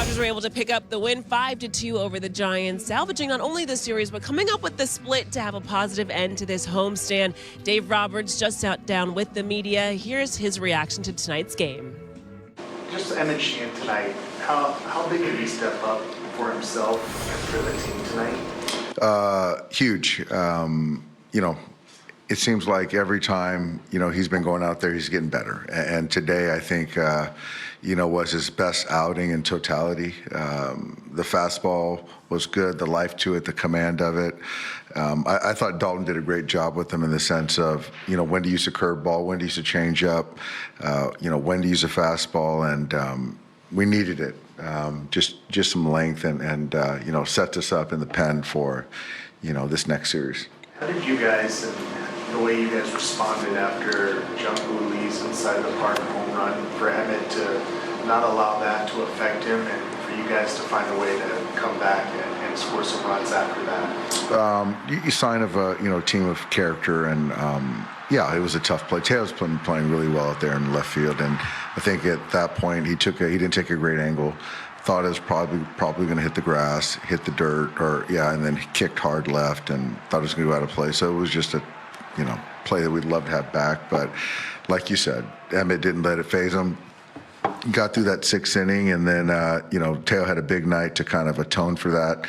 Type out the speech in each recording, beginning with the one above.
Dodgers were able to pick up the win 5-2 over the Giants, salvaging not only the series, but coming up with the split to have a positive end to this homestand. Dave Roberts just sat down with the media. Here's his reaction to tonight's game. Just Emmett Sheehan tonight, how big did he step up for himself and for the team tonight? Huge. It seems like every time, he's been going out there, he's getting better. And today, I think, was his best outing in totality. The fastball was good, the life to it, the command of it. I thought Dalton did a great job with him in the sense of, when to use a curveball, when to use a changeup, when to use a fastball, and we needed it. Just some length and sets us up in the pen for, this next series. How did you guys and the way you guys responded after Jung-Woo Lee's inside the park home run for Emmett to not allow that to affect him and for you guys to find a way to come back and score some runs after that? You sign of a team of character, and it was a tough play. Teo's playing really well out there in left field, and I think at that point he didn't take a great angle. Thought it was probably going to hit the grass, hit the dirt, and then he kicked hard left and thought it was going to go out of play. So it was just a play that we'd love to have back. But like you said, Emmett didn't let it faze him. Got through that sixth inning, and then, Teo had a big night to kind of atone for that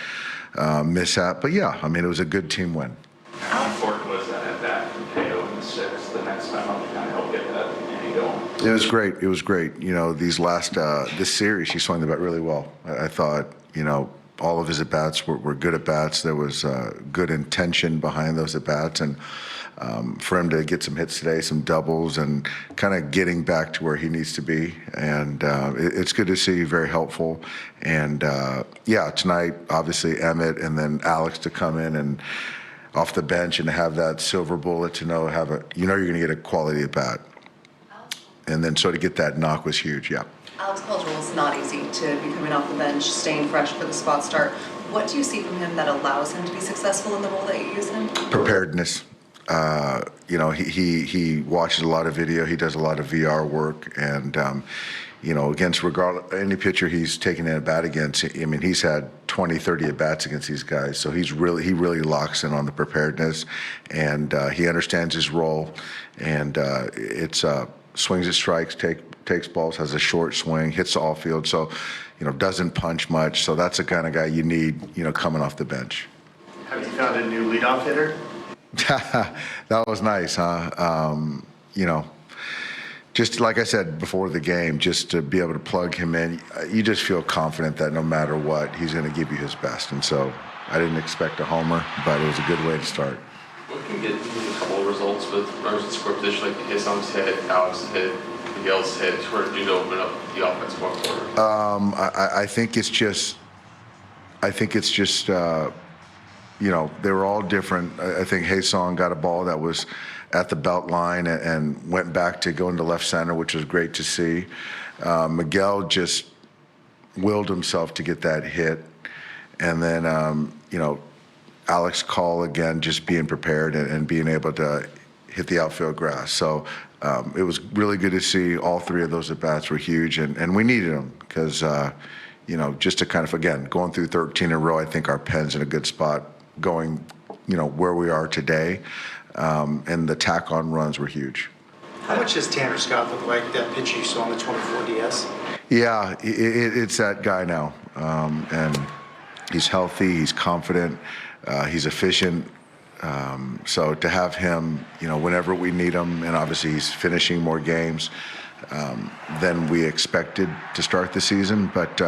mishap. But, it was a good team win. How important was that at bat from Teo in the sixth the next time up to kind of help get that inning going? It was great. It was great. This series, he swung the bat really well. I thought, all of his at-bats were good at-bats. There was good intention behind those at-bats, and for him to get some hits today, some doubles, and kind of getting back to where he needs to be. And it's good to see, very helpful. And, tonight, obviously, Emmett and then Alex to come in and off the bench and have that silver bullet to know you're going to get a quality at-bat. And then so to get that knock was huge, yeah. Alex Caldwell is not easy to be coming off the bench, staying fresh for the spot start. What do you see from him that allows him to be successful in the role that you use him? Preparedness. He watches a lot of video. He does a lot of VR work, and against any pitcher he's taken in a bat against. He's had 20, 30 at bats against these guys, so he really locks in on the preparedness, and he understands his role, and it's swings at strikes, takes balls, has a short swing, hits the all field, so doesn't punch much. So that's the kind of guy you need, coming off the bench. Have you found a new leadoff hitter? That was nice, huh? Just like I said before the game, just to be able to plug him in, you just feel confident that no matter what, he's going to give you his best. And so I didn't expect a homer, but it was a good way to start. What can get a couple of results with runners in score position, like Hisom's hit, Alex's hit, Miguel's hit, sort of do to open up the offense more forward? I think it's just, they were all different. I think Haesong got a ball that was at the belt line and went back to go into left center, which was great to see. Miguel just willed himself to get that hit. And then, Alex Call, again, just being prepared and being able to hit the outfield grass. So it was really good to see. All three of those at-bats were huge, and we needed them because, just to kind of, again, going through 13 in a row, I think our pen's in a good spot going, where we are today. And the tack-on runs were huge. How much does Tanner Scott look like that pitch you saw on the 24 DS? Yeah, it's that guy now. And he's healthy, he's confident, he's efficient. So to have him, whenever we need him, and obviously he's finishing more games than we expected to start the season. But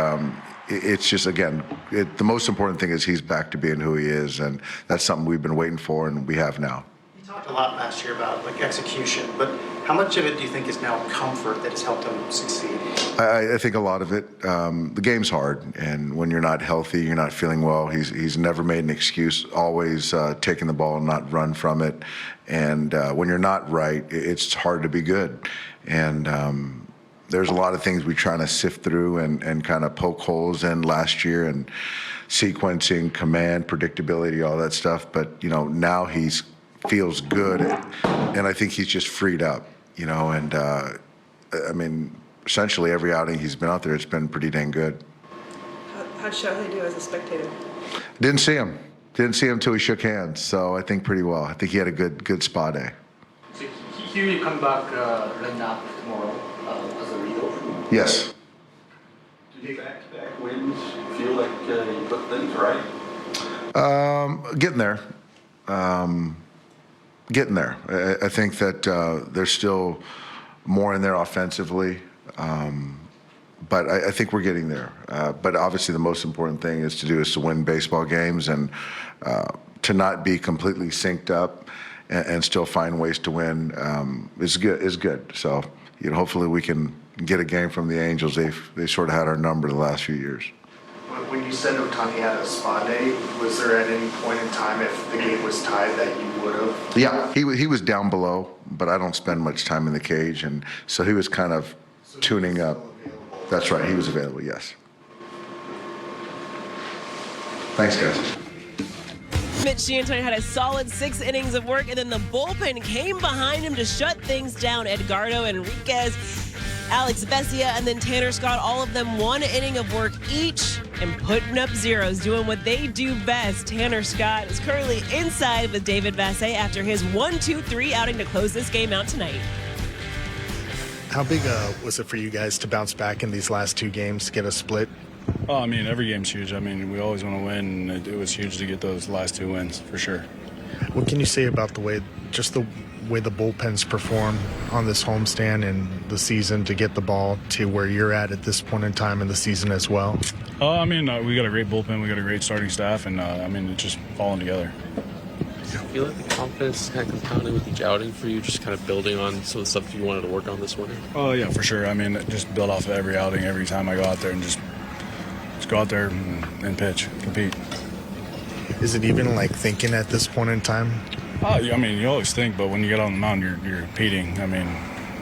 it's just, again, the most important thing is he's back to being who he is, and that's something we've been waiting for, and we have now. You talked a lot last year about execution, but how much of it do you think is now comfort that has helped him succeed? I think a lot of it. The game's hard, and when you're not healthy, you're not feeling well. He's never made an excuse, always taking the ball and not run from it. And when you're not right, it's hard to be good. And there's a lot of things we're trying to sift through and kind of poke holes in last year, and sequencing, command, predictability, all that stuff. But, now he's feels good, and I think he's just freed up, and essentially every outing he's been out there, it's been pretty dang good. How'd Shohei do as a spectator? Didn't see him until we shook hands. So I think pretty well. I think he had a good spa day. So here you come back lined up tomorrow as a leadoff. Yes. Do the back-to-back wins feel like you put things right? Getting there. Getting there. I think that there's still more in there offensively. But I think we're getting there. But obviously the most important thing is to win baseball games and to not be completely synced up and still find ways to win is good. So, hopefully we can get a game from the Angels. They sort of had our number the last few years. When you said Ohtani had a spa day, was there at any point in time if the game was tied that you would have? Yeah, he was down below, but I don't spend much time in the cage, and so he was kind of tuning up. That's right, he was available, yes. Thanks, guys. Mitch D'Antoni had a solid 6 innings of work, and then the bullpen came behind him to shut things down. Edgardo Enriquez, Alex Vesia, and then Tanner Scott, all of them 1 inning of work each and putting up zeros, doing what they do best. Tanner Scott is currently inside with David Vassegh after his 1-2-3 outing to close this game out tonight. How big was it for you guys to bounce back in these last 2 games to get a split? Oh, I mean, every game's huge. I mean, we always want to win, and it was huge to get those last 2 wins, for sure. What can you say about the way the bullpens perform on this homestand and the season to get the ball to where you're at this point in time in the season as well? I mean, we got a great bullpen, we got a great starting staff, and I mean, it's just falling together. I feel like the confidence kind of compounded with each outing for you, just kind of building on some of the stuff you wanted to work on this winter? Oh, yeah, for sure. I mean, just build off of every outing, every time I go out there, and just go out there and pitch, compete. Is it even like thinking at this point in time? Oh, I mean, you always think, but when you get on the mound, you're competing. I mean,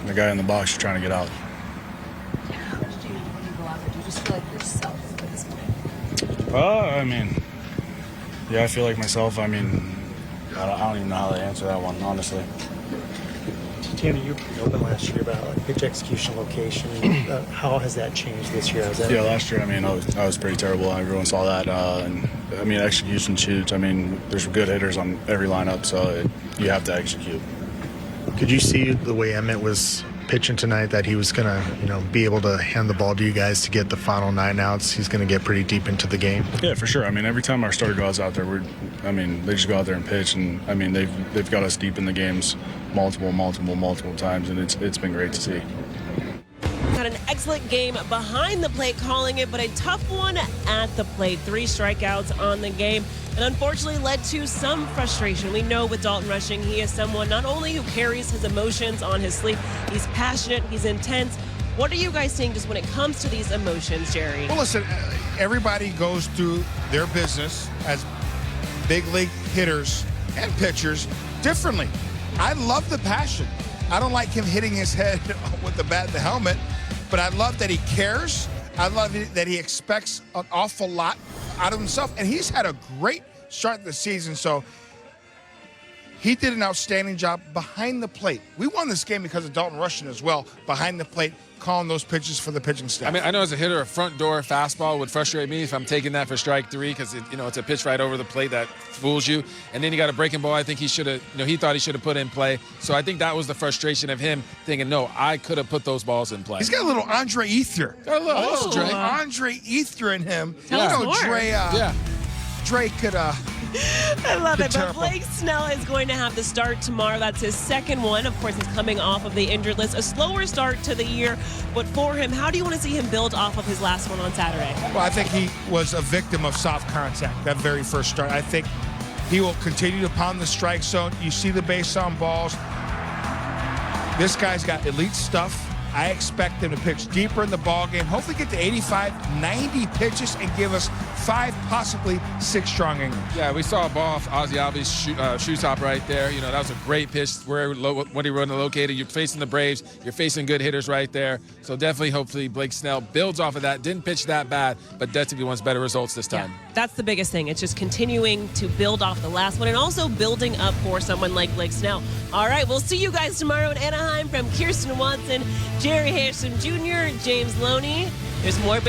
the guy in the box, you're trying to get out. How did you, when you go out there, do you just feel like yourself at this point? I mean, yeah, I feel like myself. I mean, I don't even know how to answer that one, honestly. Tanner, you were pretty open last year about pitch execution, location. How has that changed this year? Yeah, last year, I mean, I was pretty terrible. Everyone saw that. And I mean, execution's huge. I mean, there's good hitters on every lineup, so you have to execute. Could you see the way Emmett was pitching tonight, that he was going to, be able to hand the ball to you guys to get the final 9 outs? He's going to get pretty deep into the game. Yeah, for sure. I mean, every time our starter goes out there, they just go out there and pitch, and I mean, they've got us deep in the games multiple times, and it's been great to see. Had an excellent game behind the plate calling it, but a tough one at the plate. 3 strikeouts on the game, and unfortunately led to some frustration. We know with Dalton Rushing, he is someone not only who carries his emotions on his sleeve, he's passionate, he's intense. What are you guys seeing just when it comes to these emotions, Jerry? Well, listen, everybody goes through their business as big league hitters and pitchers differently. I love the passion. I don't like him hitting his head with the bat and the helmet, but I love that he cares. I love that he expects an awful lot out of himself, and he's had a great start to the season, so he did an outstanding job behind the plate. We won this game because of Dalton Rushing as well, behind the plate, calling those pitches for the pitching staff. I mean, I know as a hitter, a front door fastball would frustrate me if I'm taking that for strike 3 because it's a pitch right over the plate that fools you. And then you got a breaking ball. I think he should have, he thought he should have put in play. So I think that was the frustration of him thinking, no, I could have put those balls in play. He's got a little Andre Ether. Got a little Andre Ether in him. Tell us more. Dre could I love it. But Blake Snell is going to have the start tomorrow. That's his second one. Of course, he's coming off of the injured list. A slower start to the year. But for him, how do you want to see him build off of his last one on Saturday? Well, I think he was a victim of soft contact, that very first start. I think he will continue to pound the strike zone. You see the base on balls. This guy's got elite stuff. I expect him to pitch deeper in the ballgame, hopefully get to 85, 90 pitches, and give us 5, possibly 6 strong innings. Yeah, we saw a ball off Ozzie Albies' shoe top right there. That was a great pitch where when he run located. You're facing the Braves. You're facing good hitters right there. So definitely, hopefully, Blake Snell builds off of that. Didn't pitch that bad, but definitely wants better results this time. Yeah, that's the biggest thing. It's just continuing to build off the last one and also building up for someone like Blake Snell. All right, we'll see you guys tomorrow in Anaheim. From Kirsten Watson, Jerry Harrison Jr., James Loney. There's more